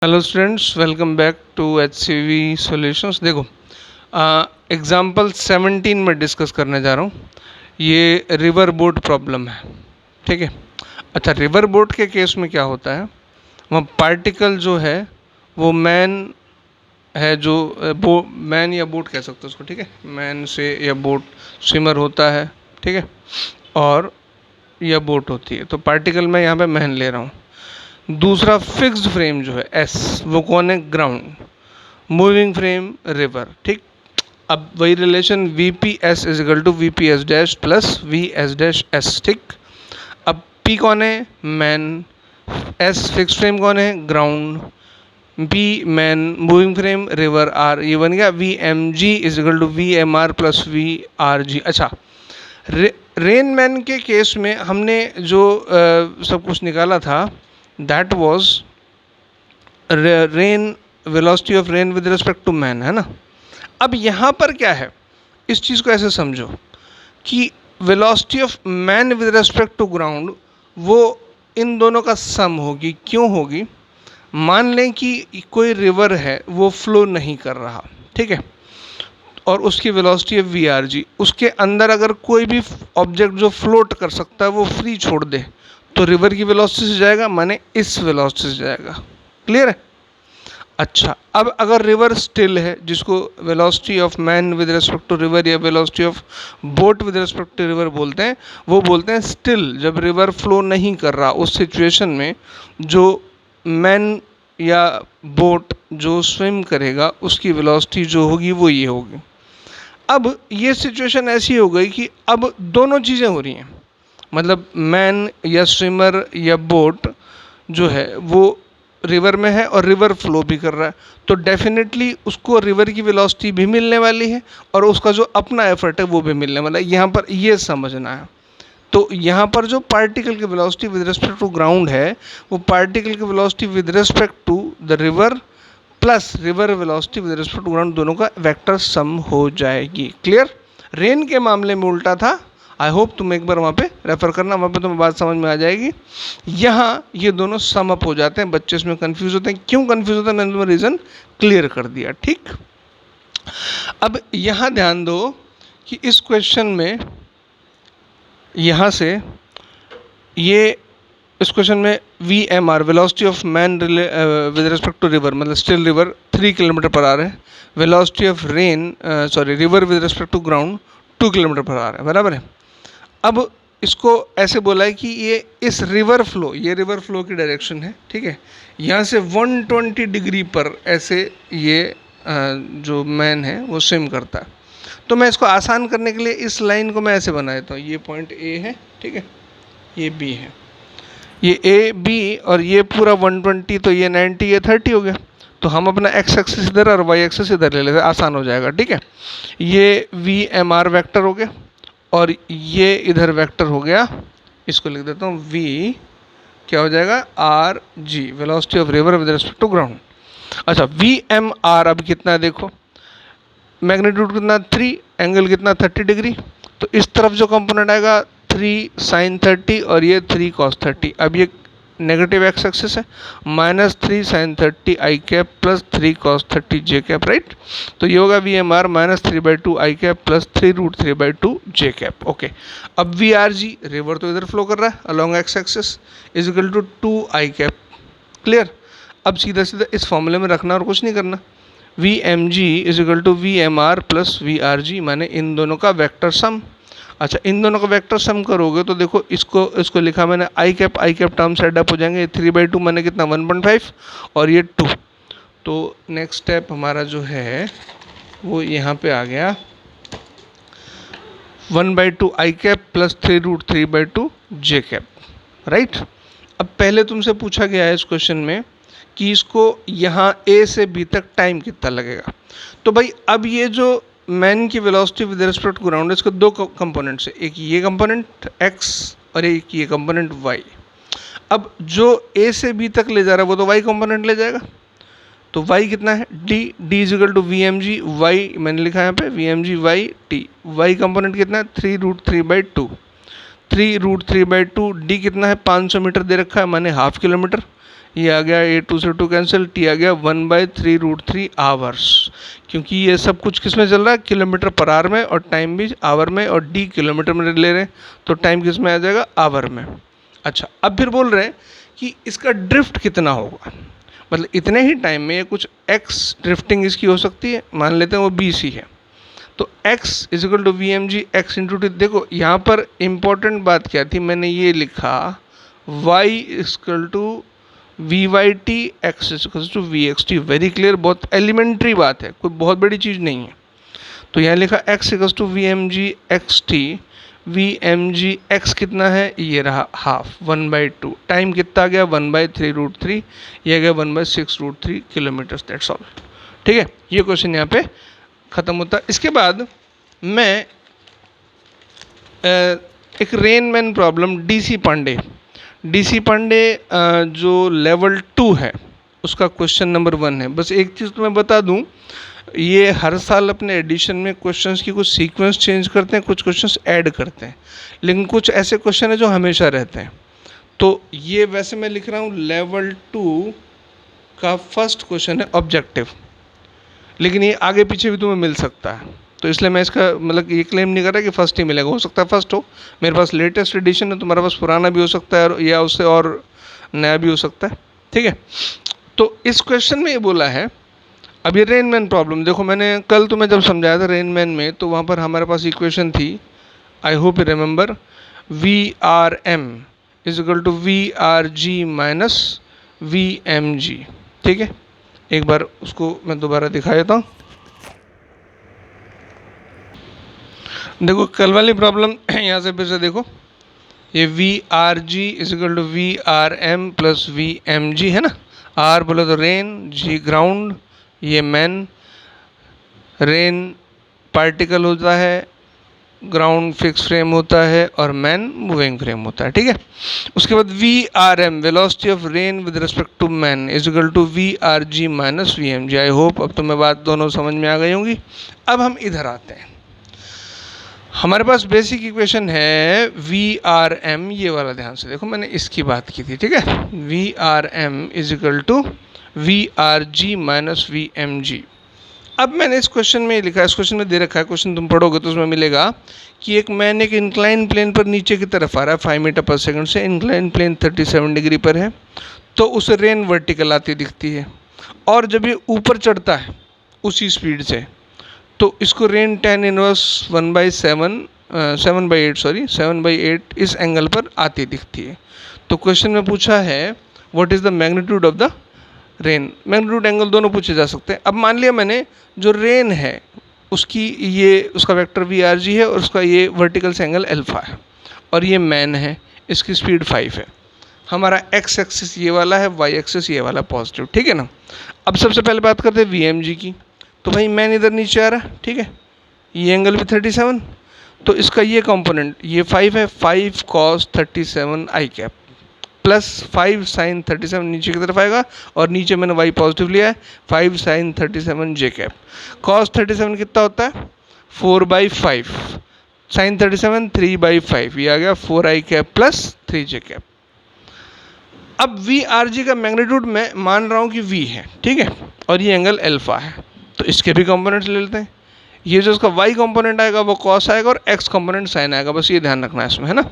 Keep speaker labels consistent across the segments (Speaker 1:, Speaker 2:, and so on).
Speaker 1: Hello students, welcome back to HCV solutions. देखो, example 17 में discuss करने जा रहा हूँ। ये रिवर बोट प्रॉब्लम है, ठीक है। अच्छा, रिवर बोट के केस में क्या होता है, वहाँ पार्टिकल जो है वो मैन है, जो मैन या बोट कह सकते हो उसको, ठीक है। मैन से या बोट स्विमर होता है, ठीक है, और या बोट होती है। तो पार्टिकल मैं यहाँ पे मैन ले रहा हूँ। दूसरा फिक्स्ड फ्रेम जो है एस, वो कौन है? ग्राउंड। मूविंग फ्रेम रिवर, ठीक। अब वही relation V P S is equal to V P S dash plus V S dash S, ठीक। अब पी कौन है? मैन। एस फिक्स फ्रेम कौन है? Ground. B man, moving frame river, R, ये बन गया V M G is equal to V M R plus V R G. अच्छा, रेन मैन के केस में हमने जो सब कुछ निकाला था, that was rain, velocity of rain with respect to man, है ना। अब यहाँ पर क्या है, इस चीज़ को ऐसे समझो कि velocity of man with respect to ground वो इन दोनों का सम होगी। क्यों होगी? मान लें कि कोई रिवर है, वो फ्लो नहीं कर रहा, ठीक है, और उसकी वेलोसिटी है वी आर जी। उसके अंदर अगर कोई भी ऑब्जेक्ट जो फ्लोट कर सकता है वो फ्री छोड़ दे, तो रिवर की वेलोसिटी से जाएगा, माने इस वेलोसिटी से जाएगा। क्लियर है? अच्छा, अब अगर रिवर स्टिल है, जिसको velocity of man with respect to river या velocity of boat with respect to river बोलते हैं, वो बोलते हैं स्टिल। जब रिवर फ्लो नहीं कर रहा, उस सिचुएशन में जो मैन या बोट जो स्विम करेगा, उसकी वेलोसिटी जो होगी वो ये होगी। अब ये सिचुएशन ऐसी हो गई कि अब दोनों चीज़ें हो रही हैं, मतलब मैन या स्विमर या बोट जो है वो रिवर में है और रिवर फ्लो भी कर रहा है, तो डेफिनेटली उसको रिवर की वेलोसिटी भी मिलने वाली है और उसका जो अपना एफर्ट है वो भी मिलने वाला है। यहाँ पर ये समझना है। तो यहाँ पर जो पार्टिकल की velocity with respect to ground है, वो पार्टिकल की velocity with respect to the river plus river velocity with respect to ground, दोनों का वेक्टर सम हो जाएगी। क्लियर? रेन के मामले में उल्टा था। आई होप तुम एक बार वहाँ पे रेफर करना, वहाँ पे तुम्हें बात समझ में आ जाएगी। यहाँ ये दोनों सम अप हो जाते हैं, बच्चे इसमें कंफ्यूज होते हैं। क्यों कंफ्यूज होते हैं, मैंने तुम्हें रीज़न क्लियर कर दिया, ठीक। अब यहाँ ध्यान दो कि इस क्वेश्चन में यहाँ से ये, इस क्वेश्चन में V M R velocity of man with respect to river, मतलब still river 3 kilometre per hour है। Velocity of rain, sorry, river with respect to ground 2 kilometre per hour है, बराबर है। अब इसको ऐसे बोला है कि ये इस रिवर फ्लो, ये रिवर फ्लो की डायरेक्शन है, ठीक है। यहाँ से 120 डिग्री पर ऐसे ये जो मैन है वो स्विम करता है। तो मैं इसको आसान करने के लिए इस लाइन को मैं ऐसे बना देता हूँ। ये पॉइंट ए है, ठीक है, ये बी है, ये ए बी, और ये पूरा 120, तो ये 90, ये 30 हो गया। तो हम अपना एक्स एक्सिस इधर और वाई एक्सिस इधर ले लेते हैं, आसान हो जाएगा, ठीक है। ये वी एम आर वैक्टर हो गया और ये इधर वेक्टर हो गया। इसको लिख देता हूँ वी, क्या हो जाएगा, R G, velocity of river with respect to ground. अच्छा, वी एम आर अब कितना है देखो, मैग्नीट्यूड कितना 3, एंगल कितना 30 डिग्री। तो इस तरफ जो कंपोनेंट आएगा 3 साइन 30 और ये 3 कॉस 30। अब ये नेगेटिव एक्स एक्सिस है, -3 sine 30 I cap plus 3 cos 30 J cap, right. तो ये होगा V M R -3/2 I cap plus 3√3/2 J cap. Okay, अब वी आर जी, रिवर तो इधर फ्लो कर रहा है along X axis, is equal to 2 I cap. Clear? अब सीधा सीधा इस फॉर्मूले में रखना और कुछ नहीं करना। V M G is equal to V M R plus V R G, माने इन दोनों का वेक्टर सम। अच्छा, इन दोनों का वेक्टर सम करोगे तो देखो, इसको लिखा मैंने I cap term side up हो जाएंगे। 3/2 मैंने कितना 1.5 और ये 2। तो नेक्स्ट स्टेप हमारा जो है वो यहाँ पे आ गया 1/2 आई cap plus 3√3/2 J cap, right. अब पहले तुमसे पूछा गया है इस क्वेश्चन में कि इसको यहाँ ए से बी तक टाइम कितना लगेगा। तो भाई अब ये जो मैन की velocity with respect to ground है, इसके दो कंपोनेंट्स है, एक ये कंपोनेंट एक्स और एक ये कंपोनेंट वाई। अब जो ए से बी तक ले जा रहा है वो तो वाई कंपोनेंट ले जाएगा। तो वाई कितना है, D is equal to V M G Y, मैंने लिखा है यहाँ पे V M G Y T. Y component कितना है 3√3/2, 3√3/2। डी कितना है 500 मीटर दे रखा है, माने ½ किलोमीटर। ये आ गया ए 2 से 2 कैंसिल, टी आ गया 1/3√3 आवर्स, क्योंकि ये सब कुछ किस में चल रहा है, किलोमीटर पर आवर में, और टाइम भी आवर में, और डी किलोमीटर में ले रहे हैं, तो टाइम किस में आ जाएगा, आवर में। अच्छा, अब फिर बोल रहे हैं कि इसका ड्रिफ्ट कितना होगा, मतलब इतने ही टाइम में कुछ एक्स ड्रिफ्टिंग इसकी हो सकती है, मान लेते हैं वो बी सी है, तो x is equal to V M G X into T. देखो यहाँ पर इम्पोर्टेंट बात क्या थी, मैंने ये लिखा y equal to V Y T X equal to V X T, very clear, बहुत एलिमेंट्री बात है, कोई बहुत बड़ी चीज़ नहीं है। तो यहाँ लिखा x equal to V M G X T, V M G X कितना है, ये रहा हाफ 1/2, टाइम कितना आ गया 1/3√3, ये आ गया 1/6√3 किलोमीटर्स, दैट्स ऑल। ठीक है, ये क्वेश्चन यहाँ पे ख़त्म होता है। इसके बाद मैं एक रेनमैन प्रॉब्लम डीसी पांडे जो लेवल 2 है उसका क्वेश्चन नंबर 1 है। बस एक चीज़ तो मैं बता दूं, ये हर साल अपने एडिशन में क्वेश्चंस की कुछ सीक्वेंस चेंज करते हैं, कुछ क्वेश्चंस ऐड करते हैं, लेकिन कुछ ऐसे क्वेश्चन है जो हमेशा रहते हैं। तो ये वैसे मैं लिख रहा हूँ लेवल 2 का फर्स्ट क्वेश्चन है ऑब्जेक्टिव, लेकिन ये आगे पीछे भी तुम्हें मिल सकता है, तो इसलिए मैं इसका मतलब ये क्लेम नहीं कर रहा कि फर्स्ट ही मिलेगा, हो सकता है फर्स्ट हो, मेरे पास लेटेस्ट एडिशन है, तुम्हारे पास पुराना भी हो सकता है और या उससे और नया भी हो सकता है। ठीक है, तो इस क्वेश्चन में ये बोला है, अब ये रेनमैन प्रॉब्लम देखो, मैंने कल तुम्हें जब समझाया था रेनमैन में, तो वहाँ पर हमारे पास इक्वेशन थी, I hope you remember, V R M is equal to V R G minus V M G. ठीक है, एक बार उसको मैं दोबारा दिखा देता हूँ। देखो कल वाली प्रॉब्लम यहाँ से फिर से देखो, ये V R G is equal to V R M plus V M G है ना, आर बोले तो रेन, जी ग्राउंड, ये मैन, रेन पार्टिकल होता है, ग्राउंड फिक्स फ्रेम होता है, और मैन मूविंग फ्रेम होता है। ठीक है, उसके बाद V R M velocity of rain with respect to man is equal to V R G minus V M G. I hope अब तुम्हें बात दोनों समझ में आ गई होंगी। अब हम इधर आते हैं, हमारे पास बेसिक इक्वेशन है वी आर एम, ये वाला ध्यान से देखो, मैंने इसकी बात की थी। ठीक है, V R M is equal to V R G minus V M G. अब मैंने इस क्वेश्चन में लिखा है, इस क्वेश्चन में दे रखा है, क्वेश्चन तुम पढ़ोगे तो उसमें मिलेगा कि एक मैन एक इंक्लाइन प्लेन पर नीचे की तरफ आ रहा है 5 मीटर पर सेकंड से, इंक्लाइन प्लेन 37 डिग्री पर है, तो उसे रेन वर्टिकल आती दिखती है, और जब ये ऊपर चढ़ता है उसी स्पीड से, तो इसको रेन tan इनवर्स 7/8 इस एंगल पर आती दिखती है। तो क्वेश्चन में पूछा है what is the magnitude of the rain, magnitude angle दोनों पूछे जा सकते हैं। अब मान लिया मैंने जो रेन है उसकी ये उसका वेक्टर वी आर जी है, और उसका ये वर्टिकल से एंगल अल्फा है, और ये मैन है, इसकी स्पीड 5 है, हमारा एक्स एक्सिस ये वाला है, वाई एक्सिस ये वाला पॉजिटिव। ठीक है ना, अब सबसे पहले बात करते हैं वी एम जी की। तो भाई मैन इधर नीचे आ रहा है, ठीक है, ये एंगल भी 37, तो इसका ये कंपोनेंट ये 5 है, 5 cos 37 आई कैप प्लस 5 sin 37 नीचे की तरफ आएगा, और नीचे मैंने y पॉजिटिव लिया है, 5 sin 37 जे कैप। cos 37 कितना होता है 4/5, sin 37 3/5, ये आ गया 4i cap plus 3j cap. अब वी आर जी का मैग्नीट्यूड मैं मान रहा हूँ कि v है, ठीक है, और ये एंगल अल्फा है, तो इसके भी कंपोनेंट्स ले लेते हैं। ये जो उसका y कंपोनेंट आएगा वो cos आएगा, और x कंपोनेंट sin आएगा, बस ये ध्यान रखना है इसमें, है ना।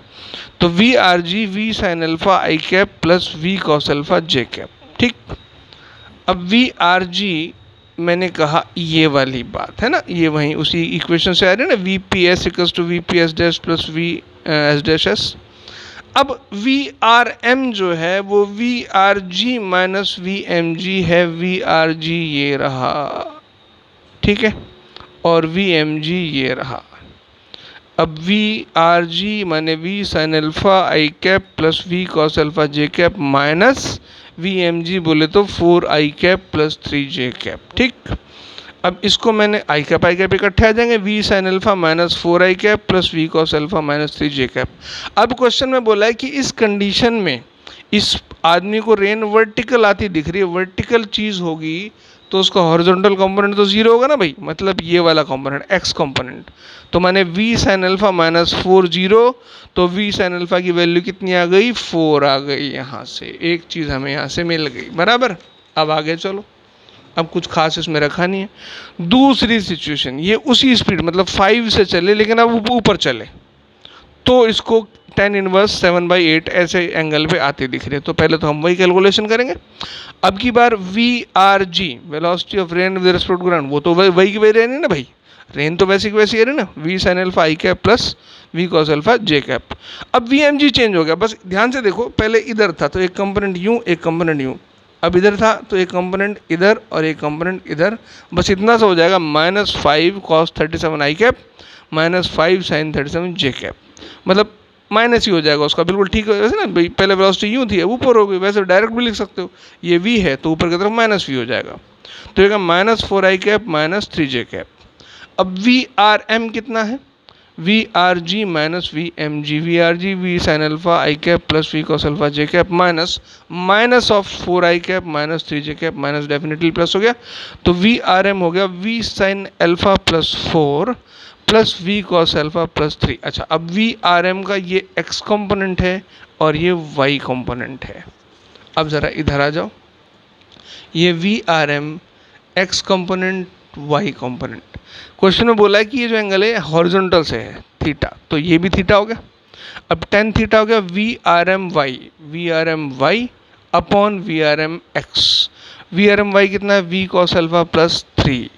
Speaker 1: तो V R G V sine alpha I cap plus V cos alpha J cap. ठीक, अब वी आर जी मैंने कहा ये वाली बात है ना, ये वहीं उसी इक्वेशन से आ रही है ना, V P S equals to V P S dash plus V S dash S. अब वी आर एम जो है वो V R G minus V M G है, वी आर जी ये रहा, ठीक है, और वी एम जी ये रहा। अब वी आर जी माने V sine alpha I cap plus V cos alpha J cap minus V M G बोले तो 4 I cap plus 3 J cap. ठीक, अब इसको मैंने आई कैप इकट्ठे आ जाएंगे, V sine alpha minus 4 I cap plus V cos alpha minus 3 J cap. अब क्वेश्चन में बोला है कि इस कंडीशन में इस आदमी को रेन वर्टिकल आती दिख रही है, वर्टिकल चीज़ होगी तो उसका हॉरिजॉन्टल कंपोनेंट तो जीरो होगा ना भाई, मतलब ये वाला कंपोनेंट एक्स कंपोनेंट। तो मैंने v sine alpha minus 4 zero, तो v साइन अल्फा की वैल्यू कितनी आ गई, 4 आ गई। यहाँ से एक चीज़ हमें यहाँ से मिल गई, बराबर। अब आगे चलो, अब कुछ खास इसमें रखा नहीं है। दूसरी सिचुएशन, ये उसी स्पीड मतलब 5 से चले लेकिन अब ऊपर चले, तो इसको tan इनवर्स 7/8 ऐसे एंगल पे आते दिख रहे हैं। तो पहले तो हम वही कैलकुलेशन करेंगे। अब की बार VRG velocity of rain with respect to ground, वो तो वही की वही रहनी ना भाई, रेन तो वैसी की वैसी है ना, v sine alpha I cap plus v cos alpha J cap. अब VMG चेंज हो गया, बस ध्यान से देखो, पहले इधर था तो एक कंपोनेंट यूँ एक कंपोनेंट यूँ, अब इधर था तो एक कंपोनेंट इधर और एक कंपोनेंट इधर, बस इतना सा हो जाएगा, -5 cos 37 आई कैप माइनस 5 साइन 37 जे कैप, मतलब माइनस ही हो जाएगा उसका, बिल्कुल ठीक है। वैसे ना भाई, पहले वेलोसिटी यूँ थी अब ऊपर हो गई, वैसे डायरेक्ट भी लिख सकते हो, ये v है तो ऊपर की तरफ -v हो जाएगा, तो ये -4 I cap minus 3 J cap. अब VRM कितना है, VRG minus VMG, VRG v sine alpha I cap plus v cos alpha J cap minus of 4 I cap minus 3 J cap minus definitely plus हो गया, तो VRM हो गया v sine alpha plus 4 plus v cos alpha plus 3। अच्छा, अब VRM का ये x component है और ये y कंपोनेंट है। अब ज़रा इधर आ जाओ, ये VRM x component y component, question में बोला है कि ये जो एंगल है हॉरिजॉन्टल से है थीटा, तो ये भी थीटा हो गया। अब tan थीटा हो गया VRM y upon VRM x। VRM y कितना है, v cos alpha plus 3,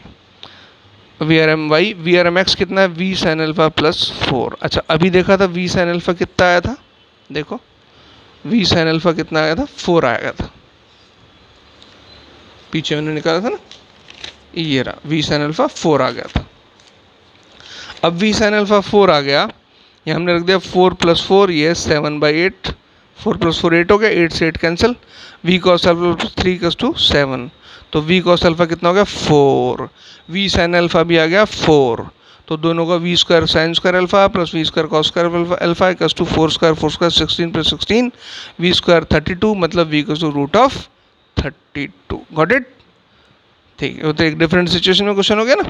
Speaker 1: VRM x कितना है, v साइन अल्फा प्लस 4। अच्छा, अभी देखा था v साइन अल्फा कितना आया था, देखो v साइन अल्फा कितना आया था, 4 आया था, पीछे मैंने निकाला था ना, ये रहा v साइन अल्फा 4 आ गया था। अब v साइन अल्फा 4 आ गया, ये हमने रख दिया 4 + 4, ये 7/8, 4 + 4 8 हो गया, 8 से 8 cancel, v cos alpha plus 3 = 7, तो v कॉस अल्फा कितना हो गया, 4, v साइन अल्फा भी आ गया 4, तो दोनों का v square sine square alpha plus v square cos square alpha = 4 square 16 + 16, v square 32, मतलब v √32। गॉट इट, ठीक है। तो एक डिफरेंट सिचुएशन में क्वेश्चन हो गया ना।